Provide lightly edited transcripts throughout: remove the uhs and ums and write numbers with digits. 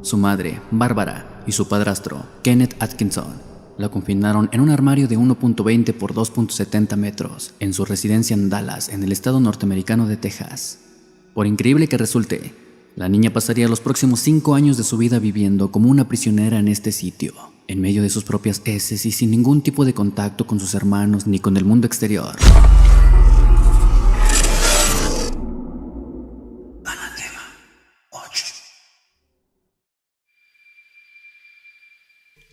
Su madre, Bárbara, y su padrastro, Kenneth Atkinson, la confinaron en un armario de 1.20 por 2.70 metros en su residencia en Dallas, en el estado norteamericano de Texas. Por increíble que resulte, la niña pasaría los próximos 5 años de su vida viviendo como una prisionera en este sitio, en medio de sus propias heces y sin ningún tipo de contacto con sus hermanos ni con el mundo exterior.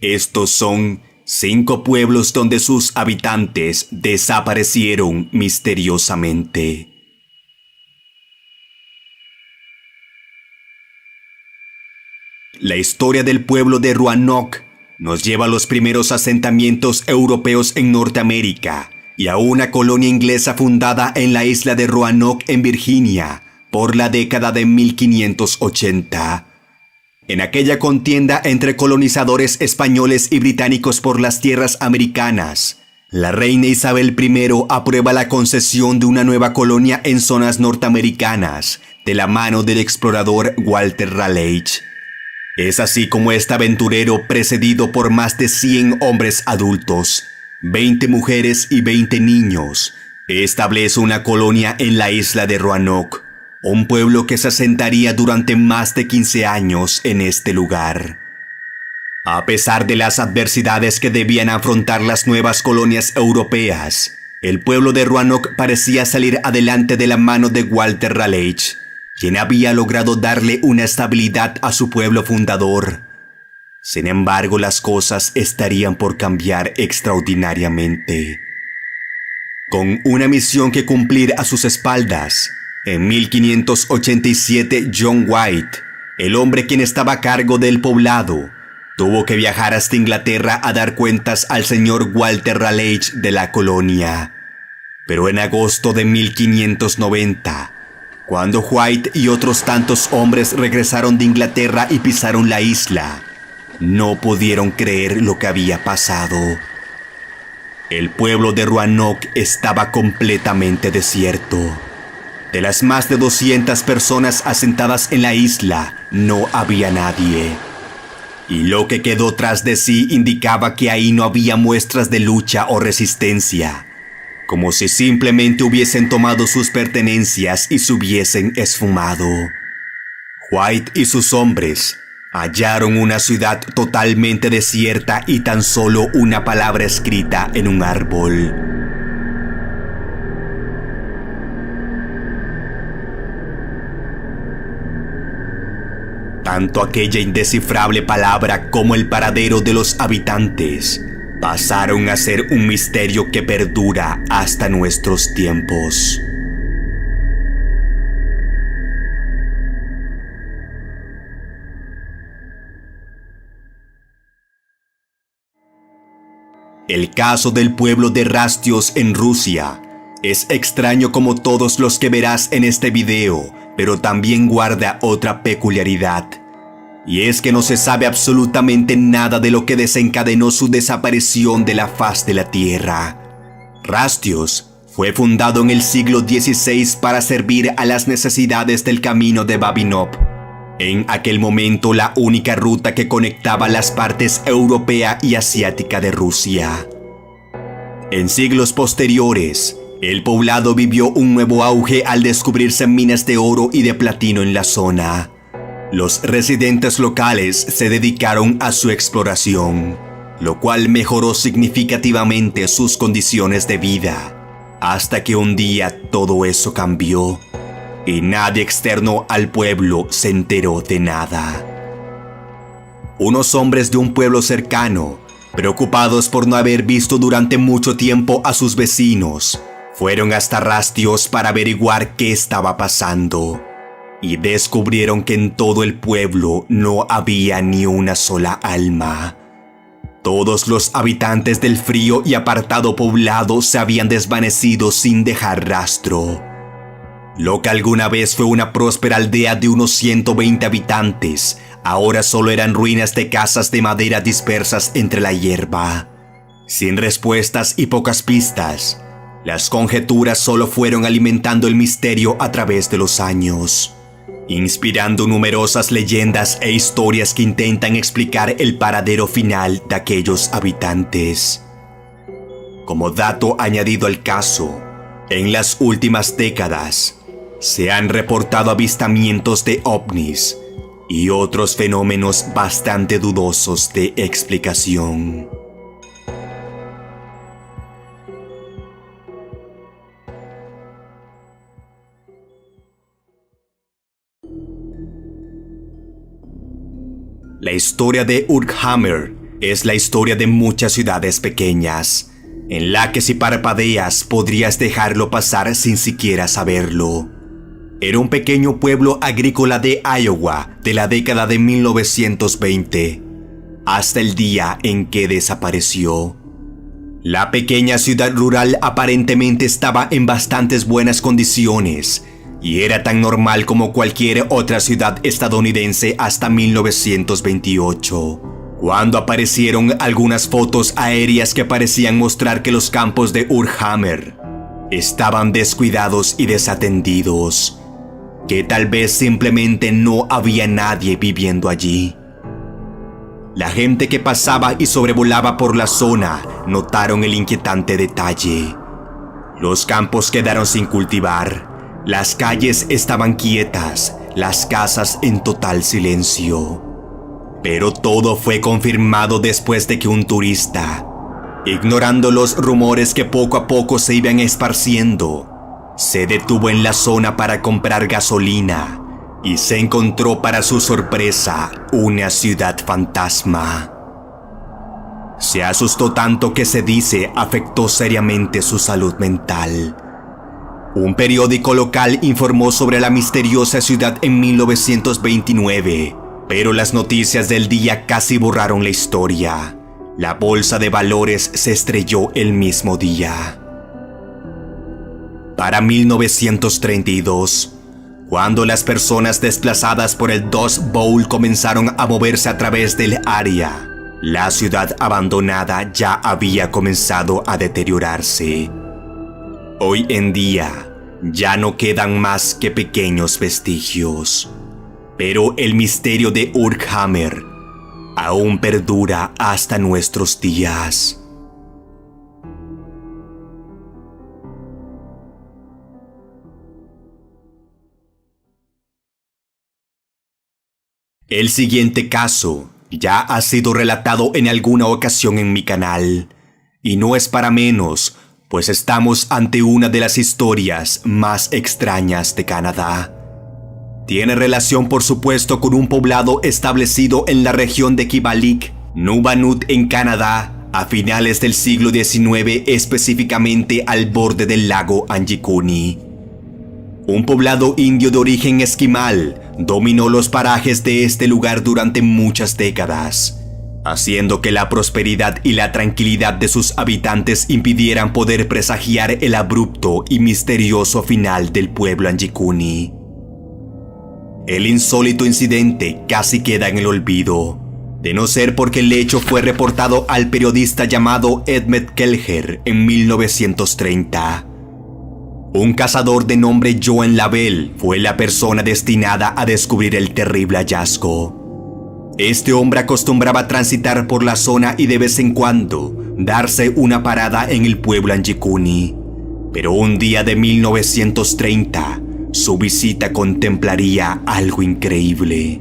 Estos son 5 pueblos donde sus habitantes desaparecieron misteriosamente. La historia del pueblo de Roanoke nos lleva a los primeros asentamientos europeos en Norteamérica y a una colonia inglesa fundada en la isla de Roanoke en Virginia por la década de 1580. En aquella contienda entre colonizadores españoles y británicos por las tierras americanas, la reina Isabel I aprueba la concesión de una nueva colonia en zonas norteamericanas de la mano del explorador Walter Raleigh. Es así como este aventurero, precedido por más de 100 hombres adultos, 20 mujeres y 20 niños, establece una colonia en la isla de Roanoke, un pueblo que se asentaría durante más de 15 años en este lugar. A pesar de las adversidades que debían afrontar las nuevas colonias europeas, el pueblo de Roanoke parecía salir adelante de la mano de Walter Raleigh, quien había logrado darle una estabilidad a su pueblo fundador. Sin embargo, las cosas estarían por cambiar extraordinariamente. Con una misión que cumplir a sus espaldas, en 1587 John White, el hombre quien estaba a cargo del poblado, tuvo que viajar hasta Inglaterra a dar cuentas al señor Walter Raleigh de la colonia. Pero en agosto de 1590, cuando White y otros tantos hombres regresaron de Inglaterra y pisaron la isla, no pudieron creer lo que había pasado. El pueblo de Roanoke estaba completamente desierto. De las más de 200 personas asentadas en la isla, no había nadie. Y lo que quedó tras de sí indicaba que ahí no había muestras de lucha o resistencia, como si simplemente hubiesen tomado sus pertenencias y se hubiesen esfumado. White y sus hombres hallaron una ciudad totalmente desierta y tan solo una palabra escrita en un árbol. Tanto aquella indescifrable palabra como el paradero de los habitantes pasaron a ser un misterio que perdura hasta nuestros tiempos. El caso del pueblo de Rastios en Rusia es extraño como todos los que verás en este video, pero también guarda otra peculiaridad. Y es que no se sabe absolutamente nada de lo que desencadenó su desaparición de la faz de la tierra. Rastios fue fundado en el siglo XVI para servir a las necesidades del camino de Babinov, en aquel momento la única ruta que conectaba las partes europea y asiática de Rusia. En siglos posteriores, el poblado vivió un nuevo auge al descubrirse minas de oro y de platino en la zona. Los residentes locales se dedicaron a su exploración, lo cual mejoró significativamente sus condiciones de vida, hasta que un día todo eso cambió y nadie externo al pueblo se enteró de nada. Unos hombres de un pueblo cercano, preocupados por no haber visto durante mucho tiempo a sus vecinos, fueron hasta Rastios para averiguar qué estaba pasando. Y descubrieron que en todo el pueblo no había ni una sola alma. Todos los habitantes del frío y apartado poblado se habían desvanecido sin dejar rastro. Lo que alguna vez fue una próspera aldea de unos 120 habitantes, ahora solo eran ruinas de casas de madera dispersas entre la hierba. Sin respuestas y pocas pistas, las conjeturas solo fueron alimentando el misterio a través de los años. inspirando numerosas leyendas e historias que intentan explicar el paradero final de aquellos habitantes. Como dato añadido al caso, en las últimas décadas se han reportado avistamientos de ovnis y otros fenómenos bastante dudosos de explicación. La historia de Urkhammer es la historia de muchas ciudades pequeñas, en la que si parpadeas podrías dejarlo pasar sin siquiera saberlo. Era un pequeño pueblo agrícola de Iowa de la década de 1920, hasta el día en que desapareció. La pequeña ciudad rural aparentemente estaba en bastantes buenas condiciones y era tan normal como cualquier otra ciudad estadounidense hasta 1928. Cuando aparecieron algunas fotos aéreas que parecían mostrar que los campos de Urkhammer estaban descuidados y desatendidos, que tal vez simplemente no había nadie viviendo allí. La gente que pasaba y sobrevolaba por la zona notaron el inquietante detalle. Los campos quedaron sin cultivar, las calles estaban quietas, las casas en total silencio. Pero todo fue confirmado después de que un turista, ignorando los rumores que poco a poco se iban esparciendo, se detuvo en la zona para comprar gasolina y se encontró para su sorpresa una ciudad fantasma. Se asustó tanto que se dice afectó seriamente su salud mental. Un periódico local informó sobre la misteriosa ciudad en 1929. Pero las noticias del día casi borraron la historia. La bolsa de valores se estrelló el mismo día. Para 1932, cuando las personas desplazadas por el Dust Bowl comenzaron a moverse a través del área, la ciudad abandonada ya había comenzado a deteriorarse. Hoy en día, ya no quedan más que pequeños vestigios. Pero el misterio de Urkhammer aún perdura hasta nuestros días. El siguiente caso ya ha sido relatado en alguna ocasión en mi canal, y no es para menos, pues estamos ante una de las historias más extrañas de Canadá. Tiene relación, por supuesto, con un poblado establecido en la región de Kibalik, Nunavut, en Canadá, a finales del siglo XIX, específicamente al borde del lago Anjikuni. Un poblado indio de origen esquimal dominó los parajes de este lugar durante muchas décadas, haciendo que la prosperidad y la tranquilidad de sus habitantes impidieran poder presagiar el abrupto y misterioso final del pueblo Anjikuni. El insólito incidente casi queda en el olvido, de no ser porque el hecho fue reportado al periodista llamado Edmund Kelleher en 1930. Un cazador de nombre Joan Lavelle fue la persona destinada a descubrir el terrible hallazgo. Este hombre acostumbraba transitar por la zona y de vez en cuando darse una parada en el pueblo Anjikuni, pero un día de 1930, su visita contemplaría algo increíble.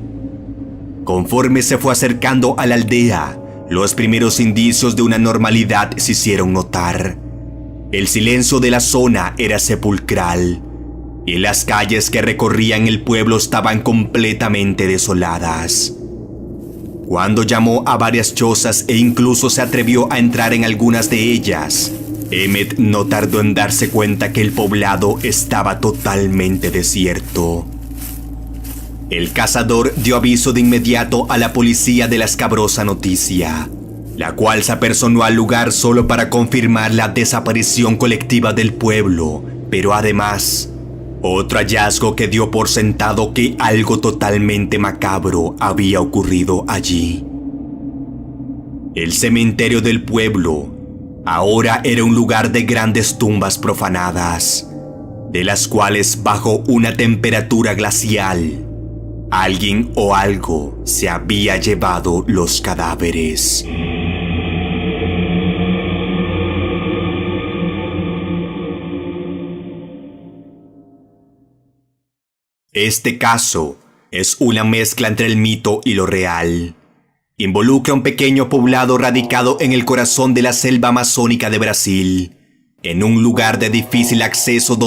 Conforme se fue acercando a la aldea, los primeros indicios de una normalidad se hicieron notar. El silencio de la zona era sepulcral, y las calles que recorrían el pueblo estaban completamente desoladas. Cuando llamó a varias chozas e incluso se atrevió a entrar en algunas de ellas, Emmet no tardó en darse cuenta que el poblado estaba totalmente desierto. El cazador dio aviso de inmediato a la policía de la escabrosa noticia, la cual se apersonó al lugar solo para confirmar la desaparición colectiva del pueblo, pero además, otro hallazgo que dio por sentado que algo totalmente macabro había ocurrido allí. El cementerio del pueblo ahora era un lugar de grandes tumbas profanadas, de las cuales bajo una temperatura glacial Alguien o algo se había llevado los cadáveres. Este caso es una mezcla entre el mito y lo real. Involucra un pequeño poblado radicado en el corazón de la selva amazónica de Brasil, en un lugar de difícil acceso donde